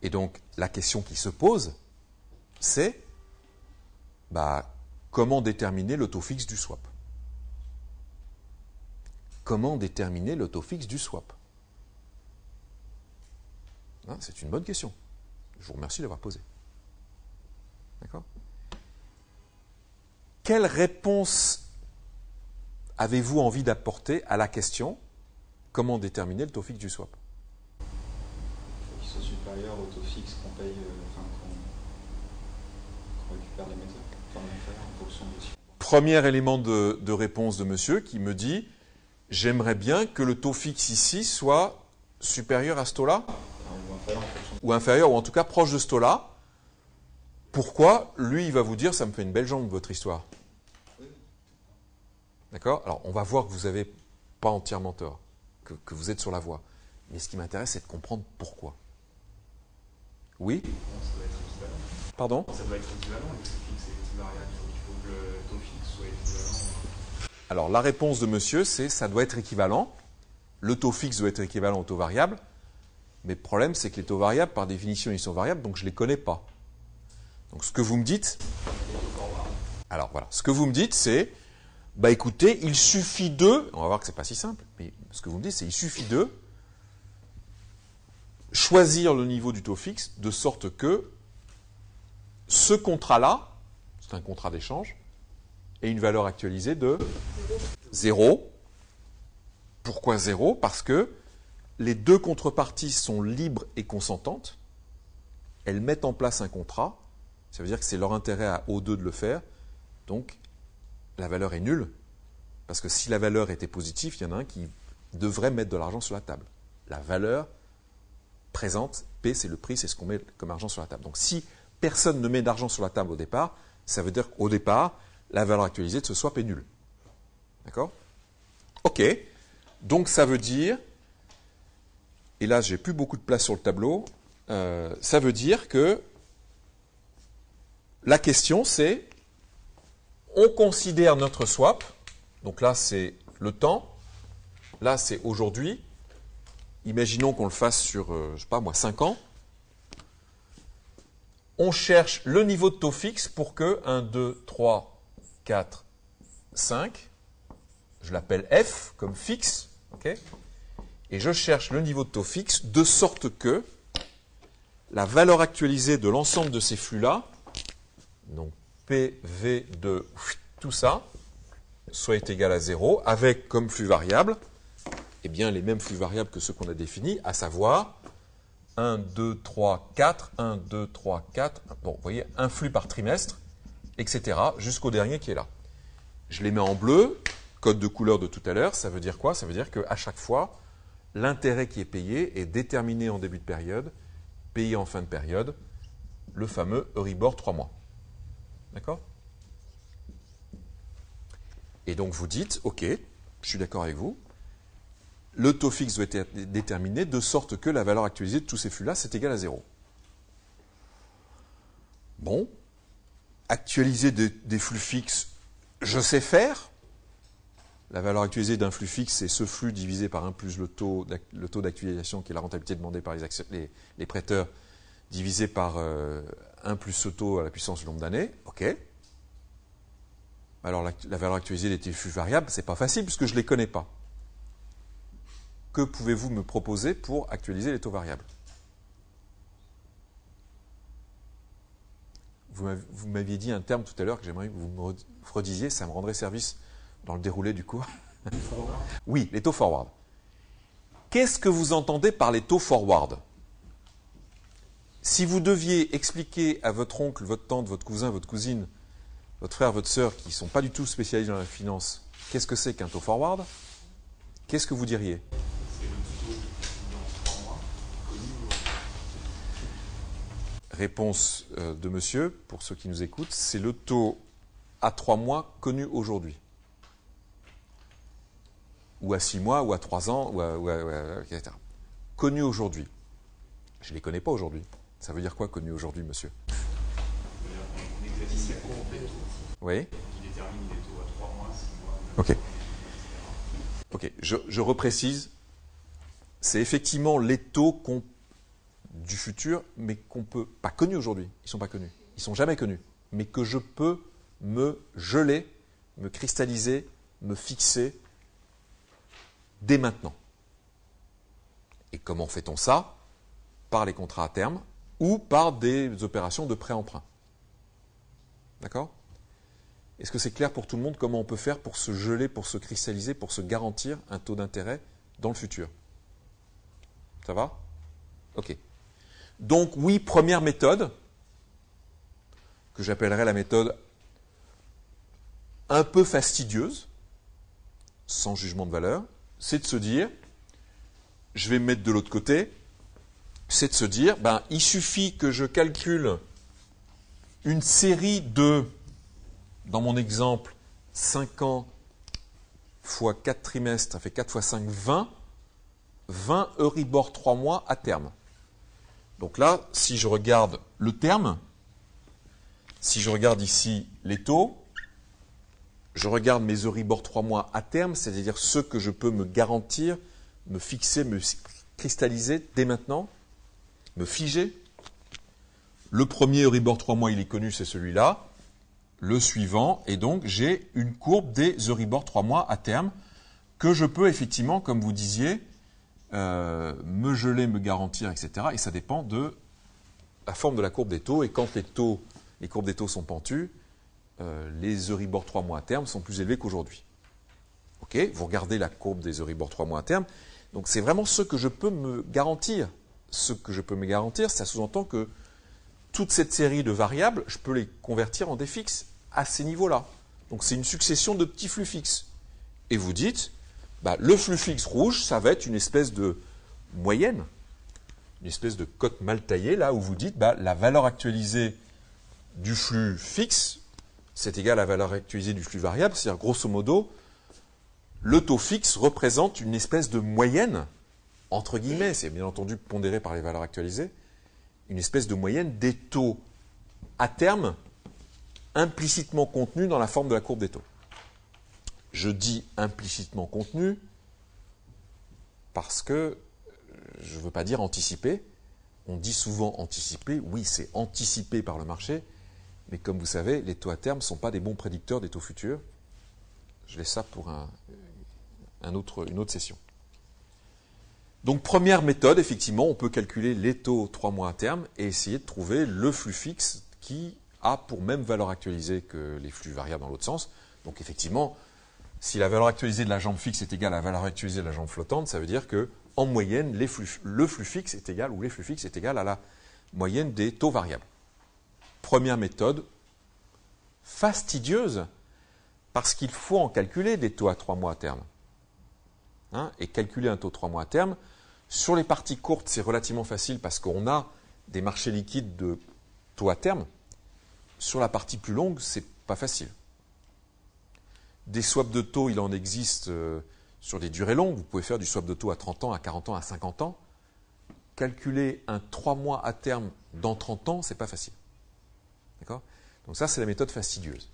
Et donc, la question qui se pose, c'est comment déterminer le taux fixe du swap? Comment déterminer le taux fixe du swap? Hein, c'est une bonne question. Je vous remercie d'avoir posé. D'accord? Quelle réponse avez-vous envie d'apporter à la question comment déterminer le taux fixe du swap? Il faut qu'il soit supérieur au taux fixe qu'on paye, qu'on récupère les méthodes, en fonction de... Premier élément de réponse de monsieur qui me dit j'aimerais bien que le taux fixe ici soit supérieur à ce taux-là, ou inférieur, ou en tout cas proche de ce taux-là. Pourquoi? Lui, il va vous dire, ça me fait une belle jambe, votre histoire. D'accord? Alors, on va voir que vous n'avez pas entièrement tort, que vous êtes sur la voie. Mais ce qui m'intéresse, c'est de comprendre pourquoi. Oui? Ça doit être équivalent. Pardon? Ça doit être équivalent, le taux fixe est variable. Il faut que le taux fixe soit équivalent. Alors, la réponse de monsieur, c'est ça doit être équivalent. Le taux fixe doit être équivalent au taux variable. Mais le problème, c'est que les taux variables, par définition, ils sont variables, donc je ne les connais pas. Donc, ce que vous me dites... Alors, voilà. Ce que vous me dites, c'est... écoutez, il suffit de... On va voir que ce n'est pas si simple, mais ce que vous me dites, c'est il suffit de choisir le niveau du taux fixe de sorte que ce contrat-là, c'est un contrat d'échange, ait une valeur actualisée de 0. Pourquoi 0? Parce que les deux contreparties sont libres et consentantes. Elles mettent en place un contrat. Ça veut dire que c'est leur intérêt aux deux de le faire. Donc, la valeur est nulle. Parce que si la valeur était positive, il y en a un qui devrait mettre de l'argent sur la table. La valeur présente, P, c'est le prix, c'est ce qu'on met comme argent sur la table. Donc, si personne ne met d'argent sur la table au départ, ça veut dire qu'au départ, la valeur actualisée de ce swap est nulle. D'accord? OK. Donc, ça veut dire... Et là, j'ai plus beaucoup de place sur le tableau. Ça veut dire que la question, c'est on considère notre swap. Donc là, c'est le temps. Là, c'est aujourd'hui. Imaginons qu'on le fasse sur, je ne sais pas moi, 5 ans. On cherche le niveau de taux fixe pour que 1, 2, 3, 4, 5, je l'appelle F comme fixe, ok? Et je cherche le niveau de taux fixe de sorte que la valeur actualisée de l'ensemble de ces flux-là, donc PV de tout ça, soit égale à 0, avec comme flux variable, eh bien les mêmes flux variables que ceux qu'on a définis, à savoir 1, 2, 3, 4, 1, 2, 3, 4, bon, vous voyez, un flux par trimestre, etc., jusqu'au dernier qui est là. Je les mets en bleu, code de couleur de tout à l'heure, ça veut dire quoi? Ça veut dire qu'à chaque fois, l'intérêt qui est payé est déterminé en début de période, payé en fin de période, le fameux Euribor 3 mois. D'accord? Et donc vous dites, ok, je suis d'accord avec vous, le taux fixe doit être déterminé de sorte que la valeur actualisée de tous ces flux-là, c'est égal à 0. Bon, actualiser des flux fixes, je sais faire. La valeur actualisée d'un flux fixe, c'est ce flux divisé par 1 plus le taux d'actualisation, qui est la rentabilité demandée par les prêteurs, divisé par 1 plus ce taux à la puissance du nombre d'années. OK. Alors, la valeur actualisée des flux variables, ce n'est pas facile puisque je ne les connais pas. Que pouvez-vous me proposer pour actualiser les taux variables? Vous m'aviez dit un terme tout à l'heure que j'aimerais que vous me redisiez, ça me rendrait service dans le déroulé du cours. Oui, les taux forward. Qu'est-ce que vous entendez par les taux forward? Si vous deviez expliquer à votre oncle, votre tante, votre cousin, votre cousine, votre frère, votre sœur, qui ne sont pas du tout spécialisés dans la finance, qu'est-ce que c'est qu'un taux forward? Qu'est-ce que vous diriez? C'est le taux dans 3 mois, connu. Réponse de monsieur, pour ceux qui nous écoutent, c'est le taux à 3 mois connu aujourd'hui. Ou à 6 mois, ou à 3 ans, etc. Connu aujourd'hui. Je ne les connais pas aujourd'hui. Ça veut dire quoi, connu aujourd'hui, monsieur? On exerce la courbe des taux. Oui. Qui détermine les taux à 3 mois, 6 mois. Ok. Ok, je reprécise. C'est effectivement les taux du futur, mais qu'on peut, pas connus aujourd'hui, ils ne sont pas connus, ils ne sont jamais connus, mais que je peux me geler, me cristalliser, me fixer dès maintenant. Et comment fait-on ça? Par les contrats à terme ou par des opérations de prêt-emprunt. D'accord? Est-ce que c'est clair pour tout le monde comment on peut faire pour se geler, pour se cristalliser, pour se garantir un taux d'intérêt dans le futur? Ça va? Ok. Donc oui, première méthode, que j'appellerais la méthode un peu fastidieuse, sans jugement de valeur, c'est de se dire, je vais me mettre de l'autre côté, c'est de se dire, ben, il suffit que je calcule une série de, dans mon exemple, 5 ans fois 4 trimestres, ça fait 4 fois 5, 20 Euribor 3 mois à terme. Donc là, si je regarde le terme, si je regarde ici les taux, je regarde mes Euribor 3 mois à terme, c'est-à-dire ceux que je peux me garantir, me fixer, me cristalliser dès maintenant, me figer. Le premier Euribor 3 mois, il est connu, c'est celui-là. Le suivant, et donc j'ai une courbe des Euribor 3 mois à terme que je peux effectivement, comme vous disiez, me geler, me garantir, etc. Et ça dépend de la forme de la courbe des taux. Et quand les courbes des taux sont pentues, les Euribor 3 mois à terme sont plus élevés qu'aujourd'hui. Ok, vous regardez la courbe des Euribor 3 mois à terme. Donc c'est vraiment ce que je peux me garantir. Ce que je peux me garantir, ça sous-entend que toute cette série de variables, je peux les convertir en des fixes à ces niveaux-là. Donc c'est une succession de petits flux fixes. Et vous dites, bah, le flux fixe rouge, ça va être une espèce de moyenne, une espèce de cote mal taillée, là où vous dites, bah, la valeur actualisée du flux fixe, c'est égal à la valeur actualisée du flux variable, c'est-à-dire grosso modo, le taux fixe représente une espèce de moyenne, entre guillemets, c'est bien entendu pondéré par les valeurs actualisées, une espèce de moyenne des taux à terme implicitement contenus dans la forme de la courbe des taux. Je dis implicitement contenu parce que je ne veux pas dire anticipé. On dit souvent anticipé. Oui, c'est anticipé par le marché. Mais comme vous savez, les taux à terme ne sont pas des bons prédicteurs des taux futurs. Je laisse ça pour une autre session. Donc, première méthode, effectivement, on peut calculer les taux 3 mois à terme et essayer de trouver le flux fixe qui a pour même valeur actualisée que les flux variables dans l'autre sens. Donc, effectivement, si la valeur actualisée de la jambe fixe est égale à la valeur actualisée de la jambe flottante, ça veut dire que en moyenne, le flux fixe est égal, ou les flux fixes est égal à la moyenne des taux variables. Première méthode, fastidieuse, parce qu'il faut en calculer des taux à 3 mois à terme. Et calculer un taux 3 mois à terme, sur les parties courtes, c'est relativement facile parce qu'on a des marchés liquides de taux à terme. Sur la partie plus longue, c'est pas facile. Des swaps de taux, il en existe sur des durées longues. Vous pouvez faire du swap de taux à 30 ans, à 40 ans, à 50 ans. Calculer un 3 mois à terme dans 30 ans, c'est pas facile. D'accord? Donc ça, c'est la méthode fastidieuse.